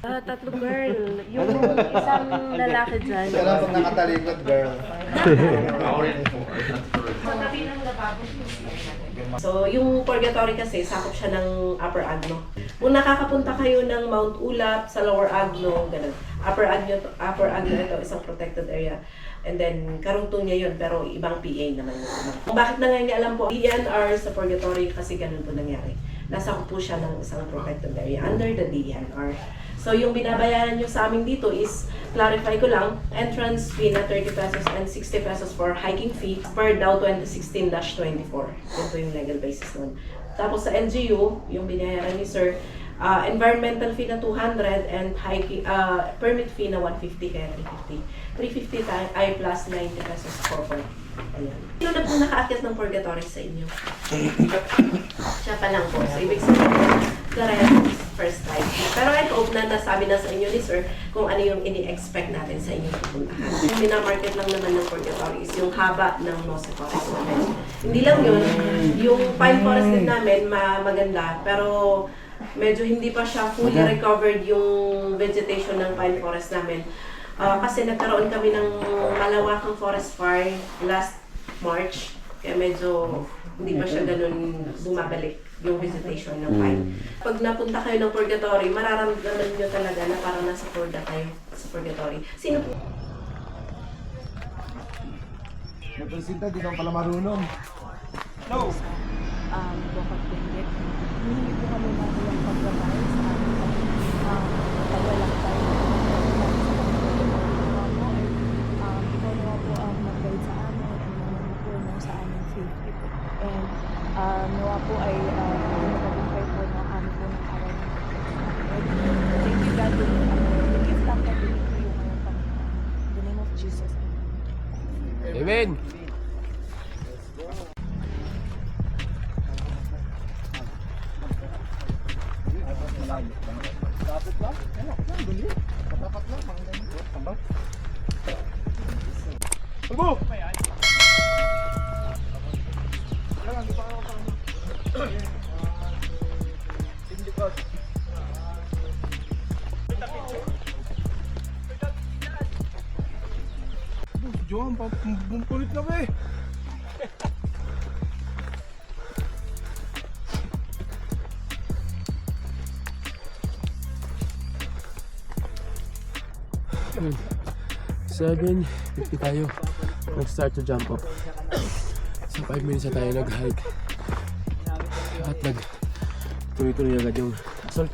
Tatlo girl. Yung isang lalaki dyan. Siya lang pag nakatalikod, girl. So, yung purgatory kasi, sakop siya ng Upper Agno. Kung nakakapunta kayo ng Mount Ulap sa Lower Agno, ganun. Upper Agno ito, isang protected area. And then, karugtong niya yun, pero ibang PA naman yun. Kung bakit nangyayari po, DNR sa purgatory kasi ganun po nangyari. Nasakop po siya ng isang protected area under the DNR. So, yung binabayaran nyo sa amin dito is, clarify ko lang, entrance fee na 30 pesos and 60 pesos for hiking fee per DAO 2016-24. Yun po yung legal basis nun. Tapos sa LGU, yung binayaran ni Sir, environmental fee na 200 and hiking, permit fee na 150 kaya 350. 350 ay plus 90 pesos for point. Ayan. Sino na po nakaakyat ng purgatory sa inyo? Siya pa lang po. So, ibig sabihin, the rest first time. Pero I hope na nasabi na sa inyo ni Sir kung ano yung ini-expect natin sa inyong pupuntahan. Yung minamarket lang naman ng purgatory is yung haba ng Mosse Forest namin. Hindi lang yun, yung pine forest din namin maganda, pero medyo hindi pa siya fully recovered yung vegetation ng pine forest namin. Kasi nagkaroon kami ng malawakang forest fire last March, kaya medyo hindi pa siya ganun bumabalik yung vegetation ng pine. Pag napunta kayo ng purgatory, mararamdaman nyo talaga na parang nasa purga kayo sa purgatory. Sino po? Napresinta, di kang pala marunong. No! Bukod Bendik, hindi po kami mahilang pag-provide sa aming pagwalang tayo. Ikaw naman po ang mag-guide sa amin at namamutulong sa aming safety po. And nawa po ay magpapagpapay po na kami po ng araw ng thank you God po. Give thanks to you ngayon Panginoon. In the name of Jesus. Amen. Dapat lang? Ano? Yan, dali. Dapat lang, mga ganyan. Tambak. Tubo! Yan, di pa kayo kasama. Sindikot. Johan, bumpulit na ba eh? Yun. 7:50 tayo nag-start to jump up. So 5 minutes na tayo nag-hike at tuloy-tuloy agad yung assault.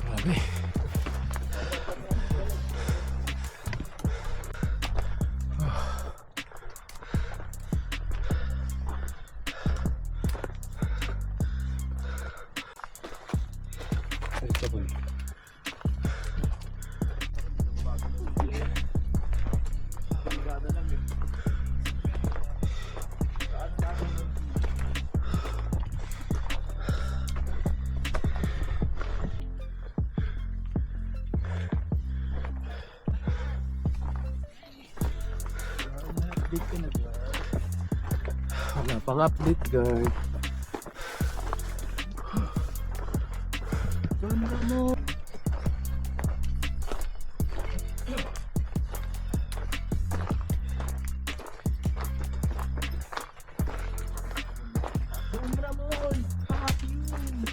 Grabe. Wala pang update, guard. Ganda mo. Ganda mo! Happy yun!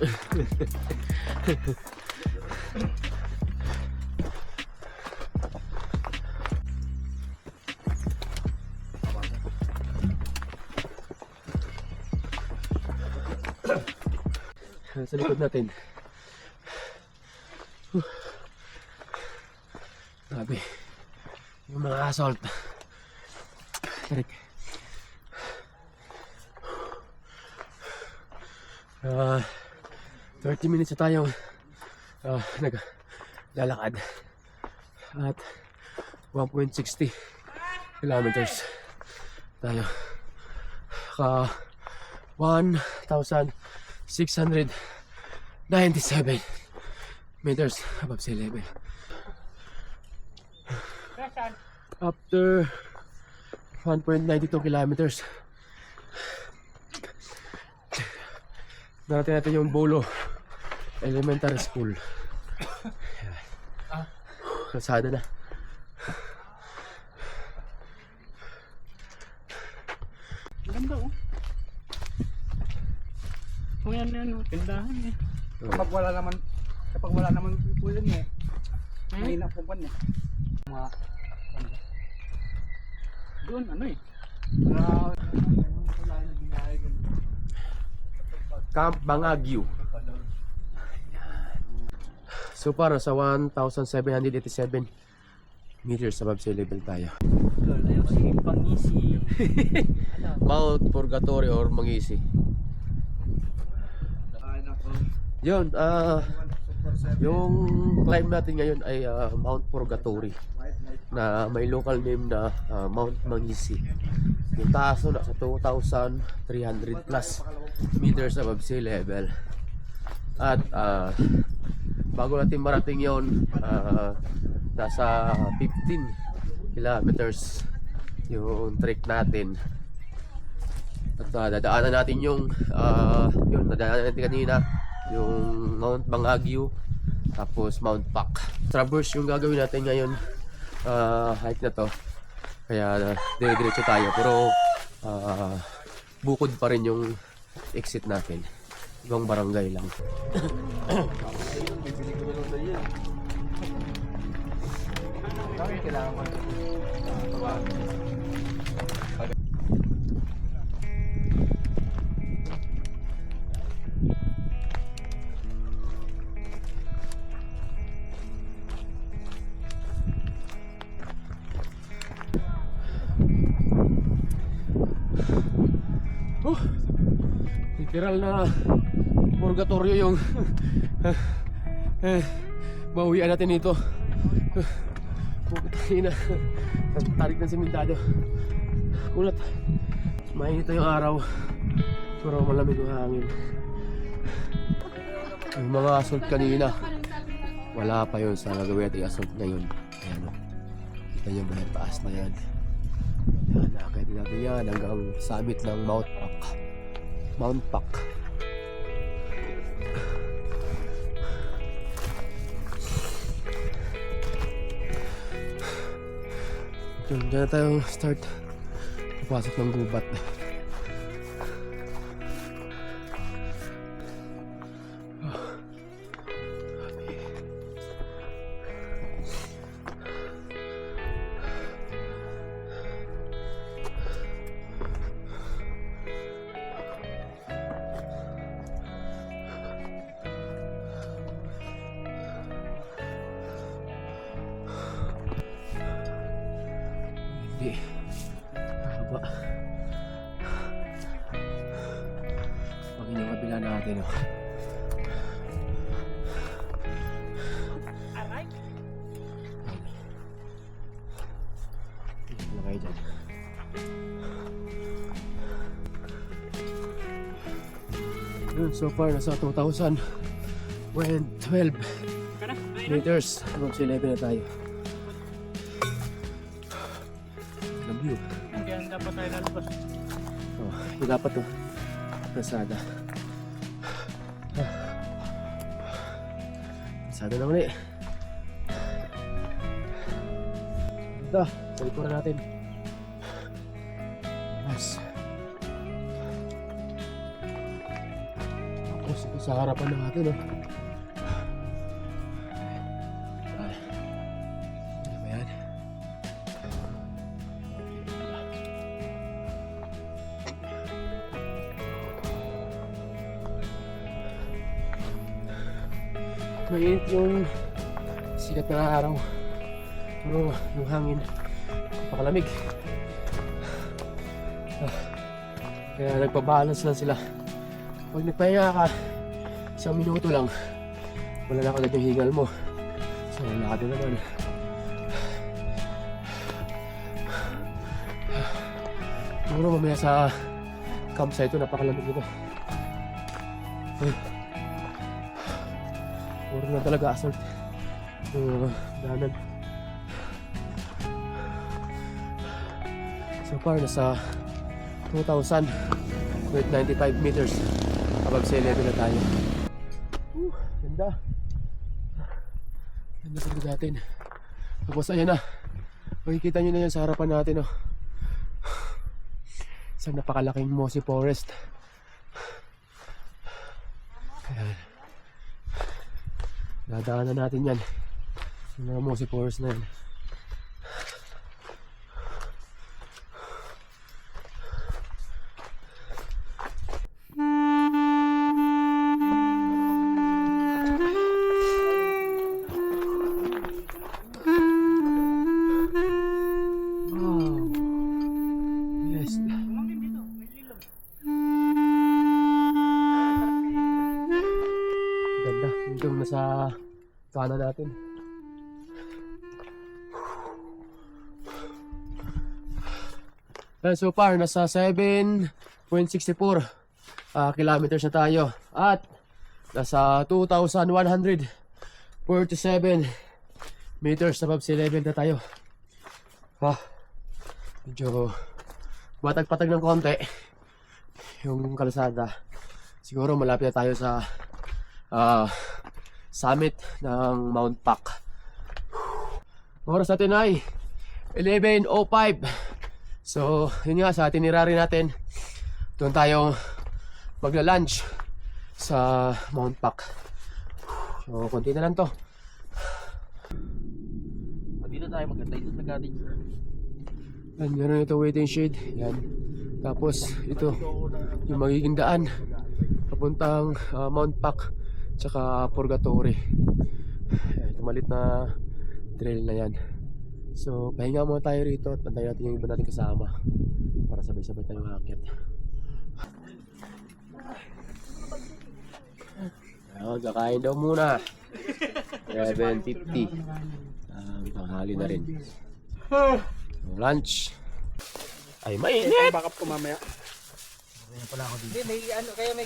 Sa likod natin. Grabe. Yung mga assault. Tarik. 30 minutes na tayong naglalakad. At 1.60 kilometers tayo. 1,697 meters above sea level. After 1.92 kilometers, darating natin yung Bolo Elementary School. kalsada na. Ganda oh. Kung yan oh, tindahan eh. Kapag wala naman people yun eh. May napupan eh. Mga doon ano eh. Camp Bangagyo. So para sa 1,787 meters above sea level tayo. Ayaw si Pangisi. Mount Purgatory or Mangisi. Yun, yung climb natin ngayon ay Mount Purgatory na may local name na Mount Mangisi. Yung taas nun nasa 2,300 plus meters above sea level. At bago natin marating yon, nasa 15 kilometers yung trek natin. At dadaanan natin yung nadaanan natin kanina, yung Mount Bangagyo, tapos Mount Pak. Traverse yung gagawin natin ngayon, hike na to. Kaya dire-diretso tayo, pero bukod pa rin yung exit natin. Ibang barangay lang. Literal na purgatorio yung mauwian natin dito. Putang ina, tarik ng simentado. Kulat. Mainit na yung araw, pero malamig yung hangin. Yung mga assault kanina, wala pa yun sa gagawin natin assault ngayon. Ayan o, kita nyo ba yung taas na yan? Yan, nakakita natin yan hanggang summit ng Mount Pak. Mount Pak. Yun, dyan na tayo start. Papasok ng gubat. Hindi. Haba. Pag yung kabila natin, oh. Hindi kayo dyan. Yun, so far nasa 2,012 meters. Above sea level na tayo. View. Kaya dapat tayo lalabas. Oh, yung dapat to. Nasada. Nasada na muli. Ito, sa likuran natin. Yes. Tapos ito sa harapan ng natin, oh. Ay. Ano ba yan? Mainit yung sikat na araw, pero yung hangin napakalamig. Kaya nagpa-balance lang sila. Pag nagpahinga ka, isang minuto lang, wala na agad yung hingal mo. So lakad na naman. Siguro mamaya sa campsite ito, napakalamig nito. Puro na talaga assault danan. So far nasa 2,095 meters above sea level na tayo. Ganda. Ganda sa natin. Tapos ayan na. Makikita nyo na yan sa harapan natin, oh. Isang napakalaking mossy forest. Ayan. Dadaanan natin yan. Yung mga mossy forest na yan. Wow. Yes. Ganda. Yung nasa kanan natin. And so far, nasa 7.64 kilometers na tayo. At nasa 2,147 meters above sea level na tayo. Medyo patag-patag ng konti yung kalsada. Siguro malapit na tayo sa summit ng Mount Pac. Oras natin ay 11:05. So, yun nga, sa itinerary natin, doon tayo magla-lunch sa Mount Pac. So, konti na lang to. Dito tayo maganda. Dito nag-ating. Yan, meron ito waiting shed. Yan. Tapos, ito, yung magiging daan papuntang Mount Pac tsaka Purgatory. Yan, tumalit na trail na yan. So, pahinga muna tayo rito at antayin natin yung iba natin kasama para sabay-sabay tayong aakyat. Ayun, kakain daw muna. 7:50. Tanghali na rin. Lunch. Ay, mainit! Backup ko mamaya. Hindi, may ano, kaya may...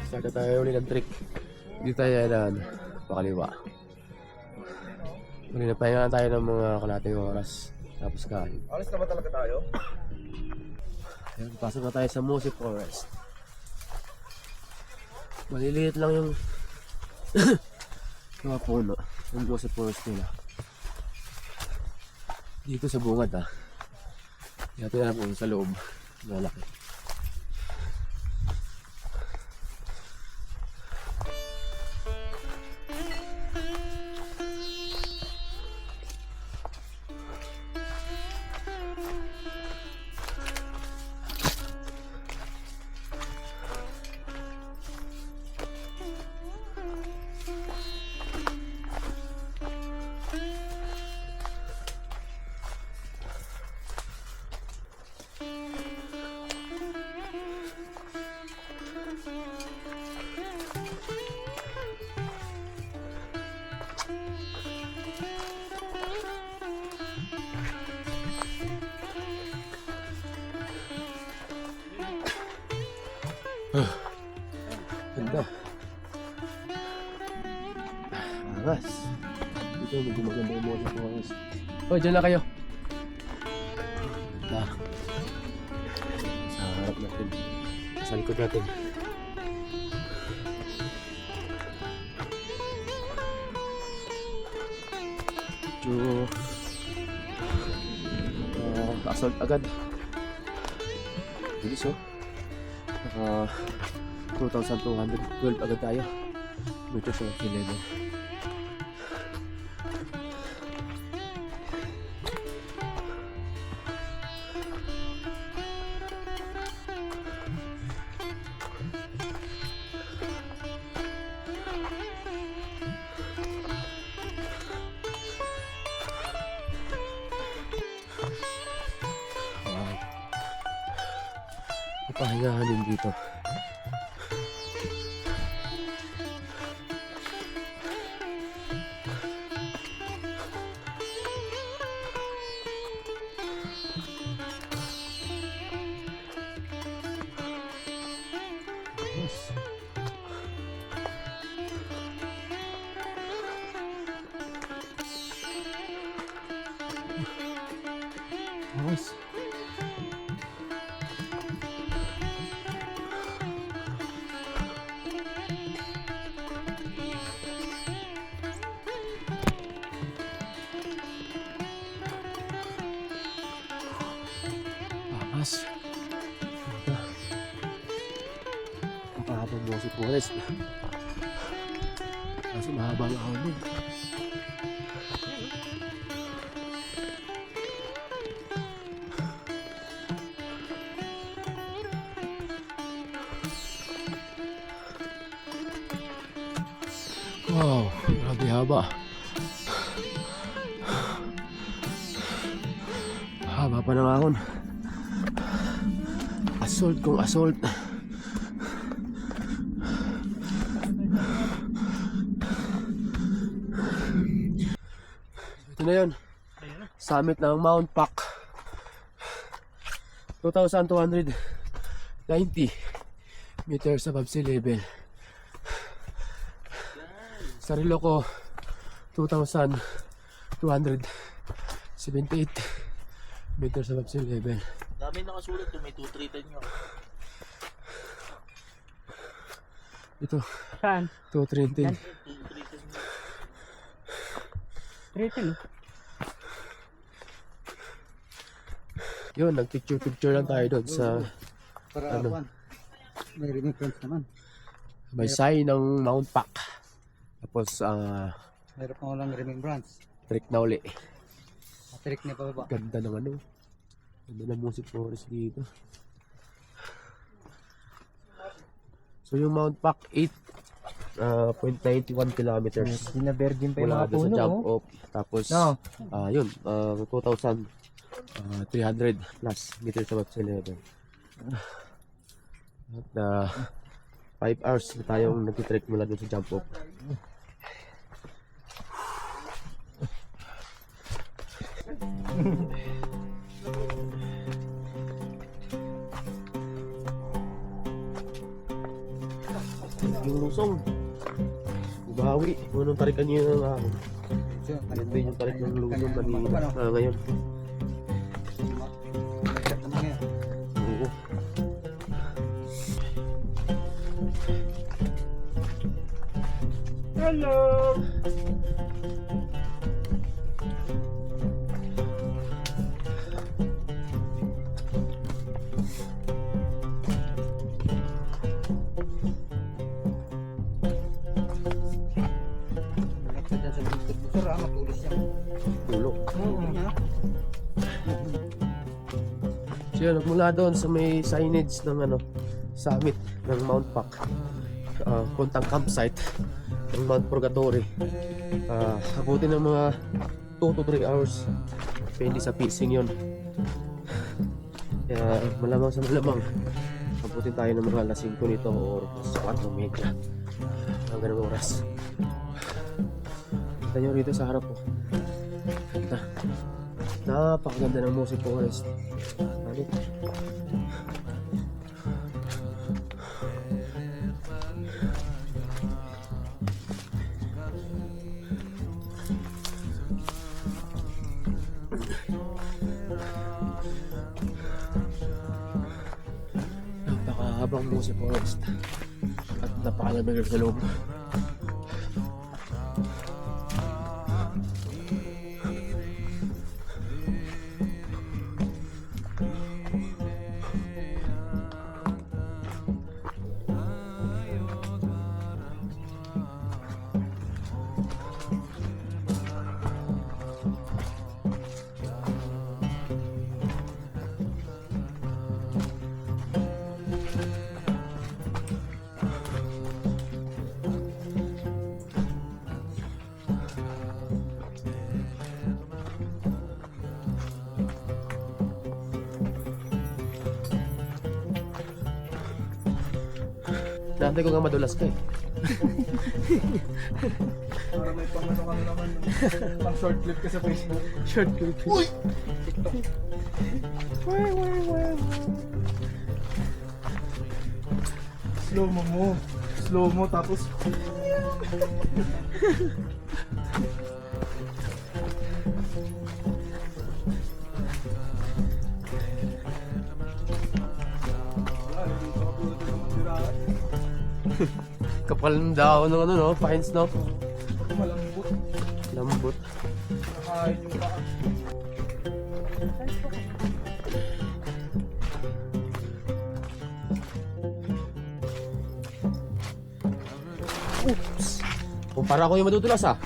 Start na tayo ulit ng trick. Dito tayo yan, pakaliwa. Uli na pahinga tayo ng mga kalating oras. Tapos kain. Alis na ba talaga tayo? Ayan, pasok na tayo sa mossy forest. Maliliit lang yung mga puno. Yung mossy forest nila. Dito sa bungad Dito na po sa loob. Malaki. Ganda. Angas. Dito medyo maganda yung mga forest. Oh, dyan lang kayo. Ganda. Sa harap natin. Sa likod natin. Medyo assault agad. Bilis oh. 2,212 agad tayo. Meters of sea level. Wow. Papahingahan din dito. Nice. Angas. Makahabang mo si Forrest. Kasi mahaba ang ahon nun. Wow, grabe haba. Haba pa ng ahon. Assault kung assault. Ito na yun. Summit ng Mount Pac. 2,290 meters above sea level. Sarilo ko 2,278 meters above sea level. Dami nakasulat doon, may 2-3 nyo. Ito, Saan? 230. 2-3 nyo. 310. Yun, nagpicture-picture lang tayo doon sa Para Ano? ano? May remittance naman. may sign ng Mount Pac. Tapos, Mayroon pa walang remembrance. trek na uli. Matirik niya pa baba. Ganda ng ano. Ganda ng music forest dito. So yung Mount Pac 8.91 kilometers Bina-virgin pa yung mula mga doon sa puno. jump Oh. off. Tapos No. yun 2,300 plus meters above sea level. At 5 hours na tayong nagtitrek mula doon sa jump off. Yung lusong bawi, unang tarikan niyo ng ahon. Ito yung tarik ng lusong kanina. Ngayon. Oo. Hello! Matulis yan. Dulo. Oo. So yun, mula doon sa may signage ng summit ng Mount Pac, puntang campsite ng Mount Purgatory. Abutin ng mga 2 to 3 hours. Depende sa pacing yun. Kaya malamang sa malamang abutin tayo ng mga alas 5 nito or 4:30 ang ganung oras. Kita nyo rito sa harap ko. Ganda. Napakaganda ng music forest. Ano? Napakahabang music forest at napakalamig sa loob. Dati ko nga madulas ka eh. Para may pang ano kami naman. Pang short clip ka sa Facebook. Short clip. Uy! Slow mo. Slow mo tapos Kapal ng dahon ng ano, no? Pines, no? malambot. Lambot. Nakain yung paa. Kumpara ko yung madudulas, ah.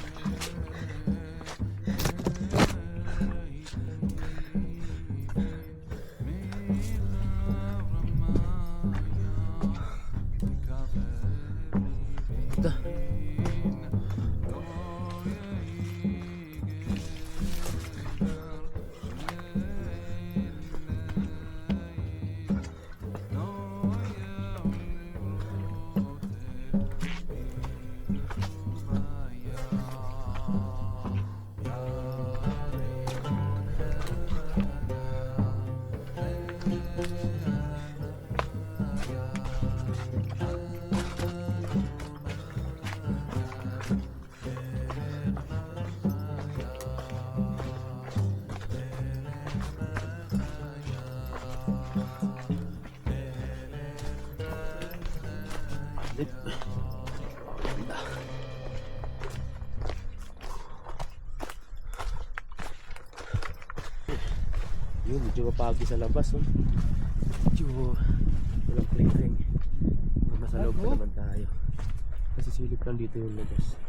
Ito. Yun, medyo mapagi sa labas, oh. Medyo walang clearing. Nasa loob pa naman tayo. Kasi silip lang dito yung labas.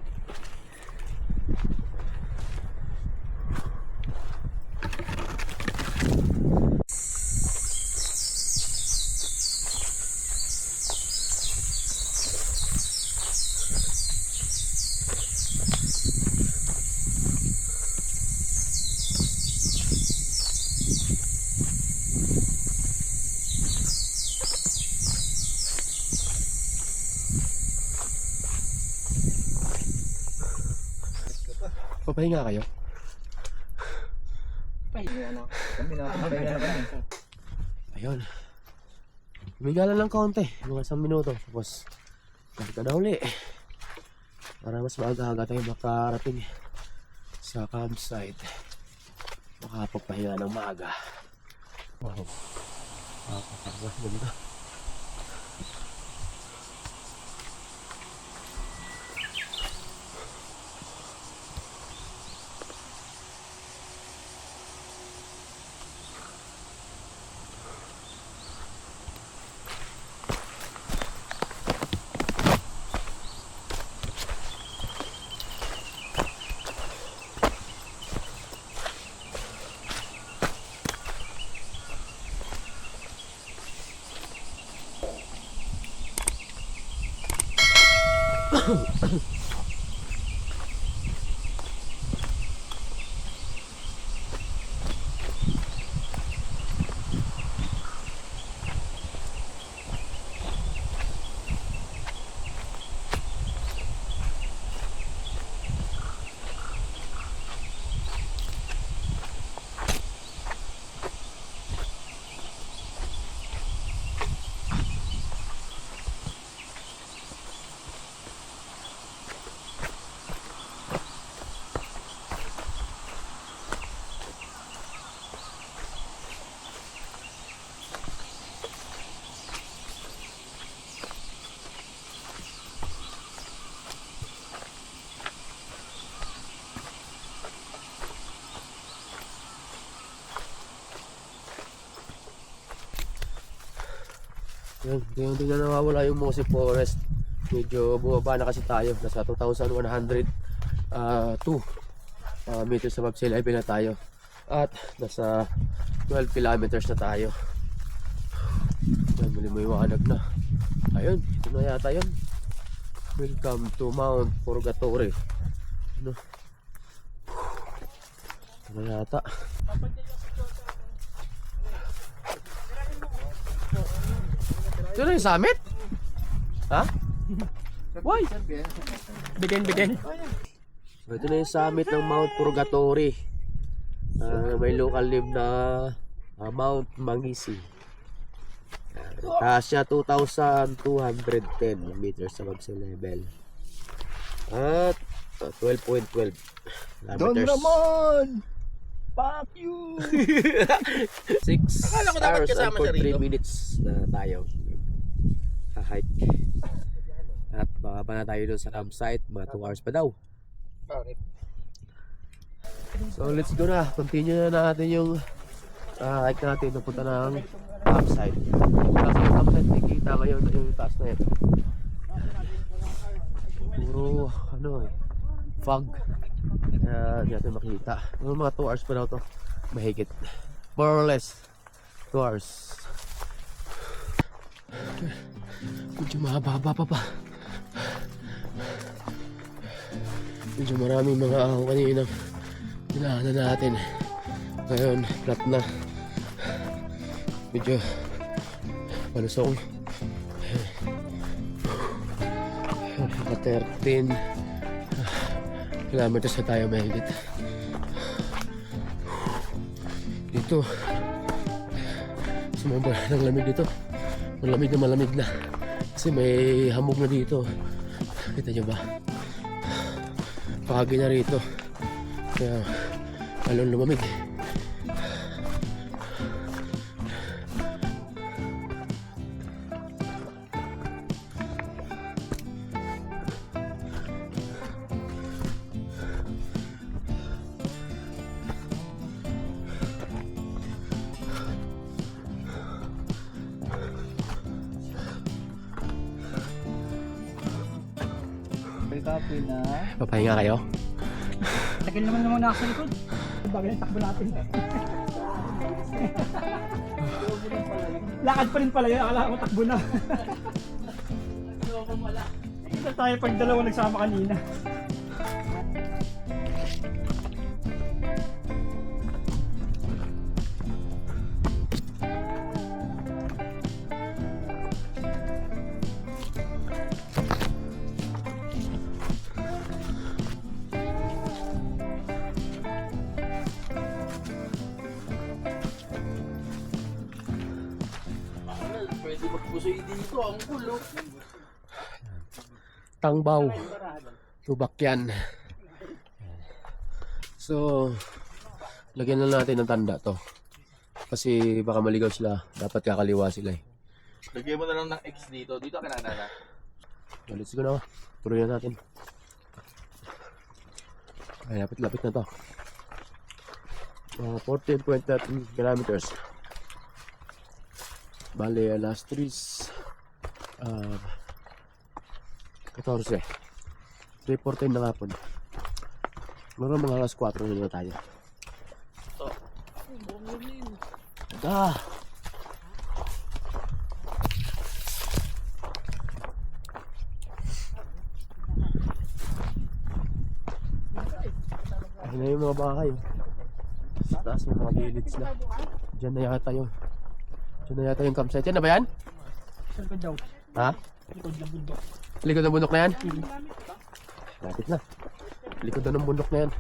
Papahinga kayo? Ayun. Humiga lang ng kaunti. Mga 1 minuto. Tapos, balik ka na uli. Para mas maaga-aga tayo makarating sa campsite. Makapagpahinga ng maaga. Wow. Nakakatawa. Ganda. Yan, hindi na nawawala yung Mosi Forest. Medyo bumaba na kasi tayo. Nasa 2,102 meters above sea level na tayo. At nasa 12 kilometers na tayo. Yan, muli maliwanag na. Ayun, ito na yata yun. Welcome to Mount Purgatory. Ano? Ito na yata. Ito na yung summit? Ha? Why? Begin. So, ito na yung summit ng Mount Purgatory. May local name na Mount Mangisi. Taas siya 2,210 meters above sea level. At 12.12 Doon kilometers. naman! Fuck you! 6 Akala ko dapat hours and kasama siya 43 rito. minutes na tayo hike. At bababa na tayo doon sa campsite. Mga 2 hours pa daw. Bakit? So let's go na. Continue na natin yung hike natin. Napunta ng campsite. Tapos yung campsite nakikita ngayon yung taas na yan. Puro fog. Kaya hindi natin makita. Mga 2 hours pa daw to. Mahigit. More or less 2 hours. Medyo mahaba pa. Medyo maraming mga ahon kanina dinaanan natin. Ngayon, flat na. Medyo palusong. Naka 13 kilometers na tayo mahigit. Dito, sumamba ng lamig dito. Malamig na. Kasi may hamog na dito. Kita nyo ba? Pahagi na rito. Kaya lalong lumamig. Pagkapoy na. Papahinga kayo? Tagal naman nasa likod. Bagay ang takbo natin. Lakad pa rin pala yun. Akala ko takbo na. Kita tayo pag dalawa nagsama kanina. Pwede magpusoy dito. Ang kulo. Tangbaw. Tubakyan. So, lagyan na natin ng tanda to. Kasi baka maligaw sila. Dapat kakaliwa sila eh. Lagyan mo na lang ng X dito. Dito ka na. So, let's go na. Tuloy na natin. Ay, lapit na to. 14.13 kilometers. Bale, alas 3 14 3:14 na nga po. Meron mga alas 4 na tayo. Ah! Ayun na yung mga bahay. Sa taas yung mga village na. Diyan na yata yung campsite. Yan na ba yan? Sa likod daw. Ha? Likod ng bundok. Likod ng bundok na yan? Lapit na. Likod na ng bundok na yan.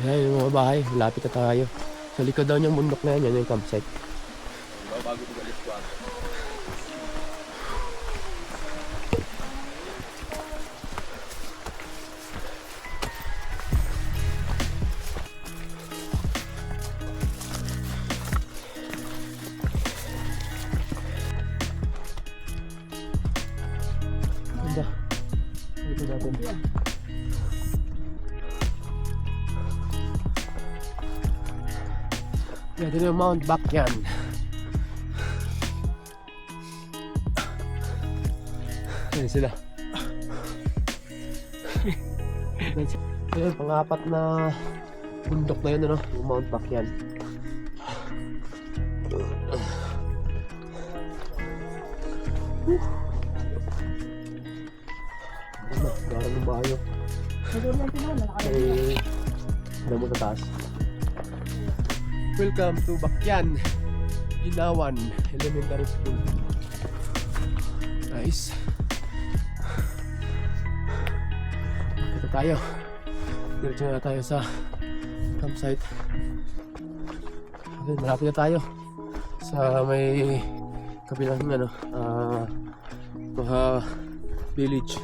Ayan yung mga bahay. Lapit na tayo. Sa likod daw niyang bundok na yan. Yan yung campsite. Bago magalit ko. Ganda. Dito natin. Yan, dito yung Mount Bakyan. Yan sila. Ayun, pang-apat na bundok na yun, ano? Yung Mount Bakyan. Garang ng bayo. Ay, alam mo sa taas. Welcome to Bakyan, Ginawan Elementary School. Nice. Kita tayo. Diretso na tayo sa campsite. Okay, malapit na tayo sa may kabilang ano, mga village,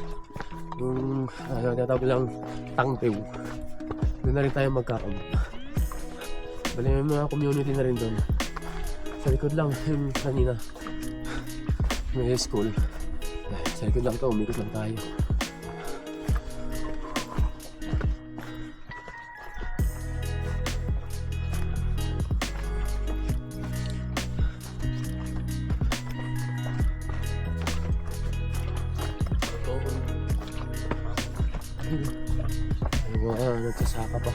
yung tinatawag lang Tangtew. Doon na rin tayo magkakabot. Bali may mga community na rin doon. Sa likod lang yung kanina may school. Sa likod lang to, umikot lang tayo. Ay, mga nagsasaka pa.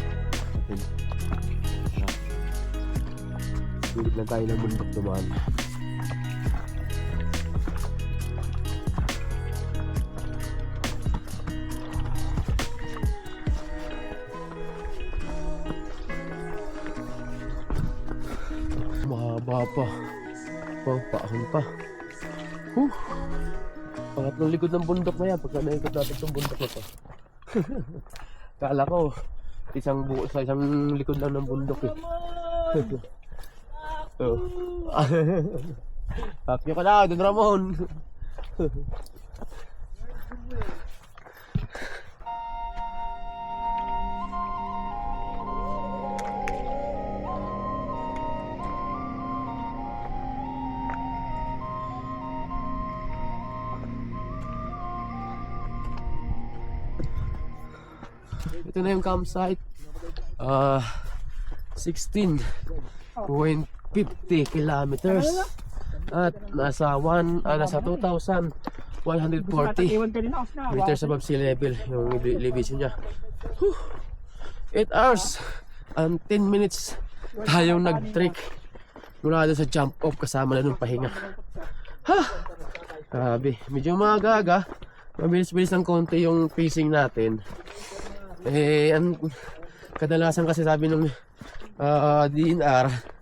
Bilid lang tayo ng bundok dumaan. Mahaba pa. Paahon pa. Pangatlong likod ng bundok na yan pagka naikot natin itong bundok na to. Kala ko isang buo sa isang likod lang ng bundok eh. Oh. Tapyo ka na, Don Ramon. Ito na yung campsite. 16.50 kilometers at nasa 2,140 meters above sea level yung elevation niya. 8 hours and 10 minutes tayong nag-trek mula doon sa jump off kasama na nung pahinga. Grabe, medyo magaga, mabilis-bilis ng konti yung pacing natin. Kadalasan kasi sabi nung DNR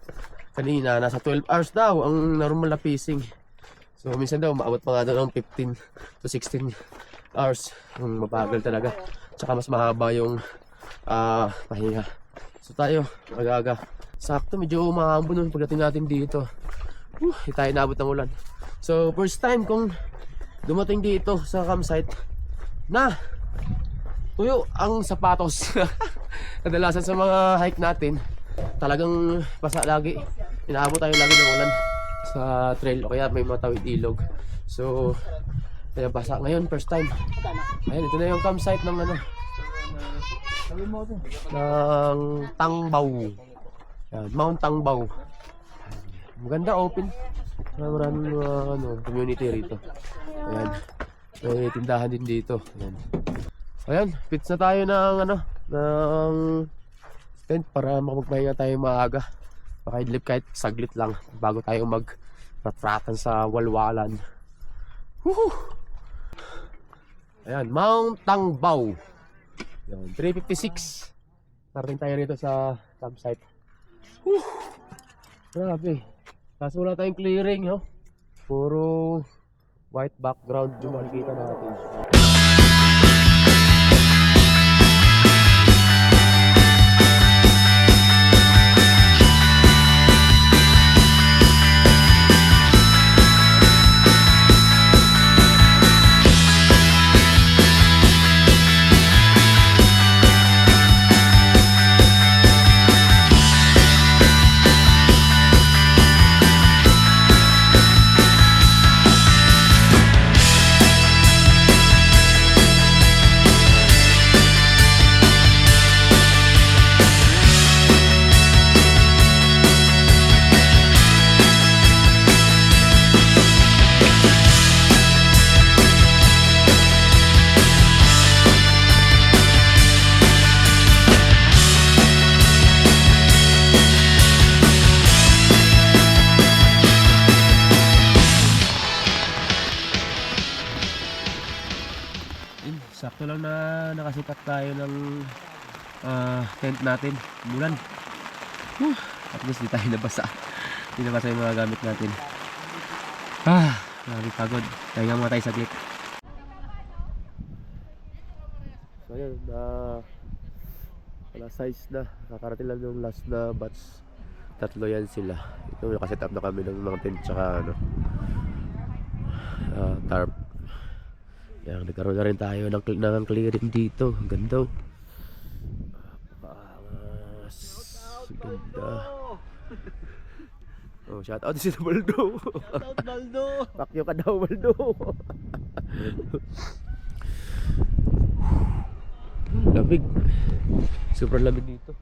kanina, nasa 12 hours daw ang normal na pacing. So minsan daw maabot pa nga daw ng 15 to 16 hours. Yung mabagal talaga. Tsaka mas mahaba yung pahinga. So tayo, agaga. Sakto, medyo umahambon nung pagdating natin dito. Hindi tayo naabot ng ulan. So first time kong dumating dito sa campsite na tuyo ang sapatos. Kadalasan sa mga hike natin talagang basa lagi. Inaabot tayo lagi ng ulan sa trail o kaya may matawid ilog. So kaya basa ngayon, first time. Ayan, ito na yung campsite ng ano, ng Tangbaw. Ayan, Mount Tangbaw. Maganda, open. Maraming community rito. Ayan, may tindahan din dito. Ayan. Ayan, pits na tayo ng ng tent para makapagpahinga tayo maaga. Makaidlip kahit saglit lang bago tayo mag-ratratan sa walwalan. Woohoo! Ayan, Mount Tangbaw. Ayan, 356. Narating tayo rito sa campsite. Grabe. Kaso wala tayong clearing, no? Puro white background yung makikita natin. Sakto lang na nakasikat tayo ng tent natin, bulan. At least di tayo nabasa. Di nabasa yung mga gamit natin. Marami pagod. Tahinga muna tayo saglit. So ayun, wala size na. Nakarating lang yung last na batch Tatlo yan sila. Ito, nakaset up na kami ng mga tent tsaka ano, tarp. Yan, nagkaroon na rin tayo ng clearing dito. Ang ganda. Pangas. Ganda. Oh, shout out si Baldo. Shout out Baldo. Pakyo ka daw, Baldo. Lamig. Super lamig dito.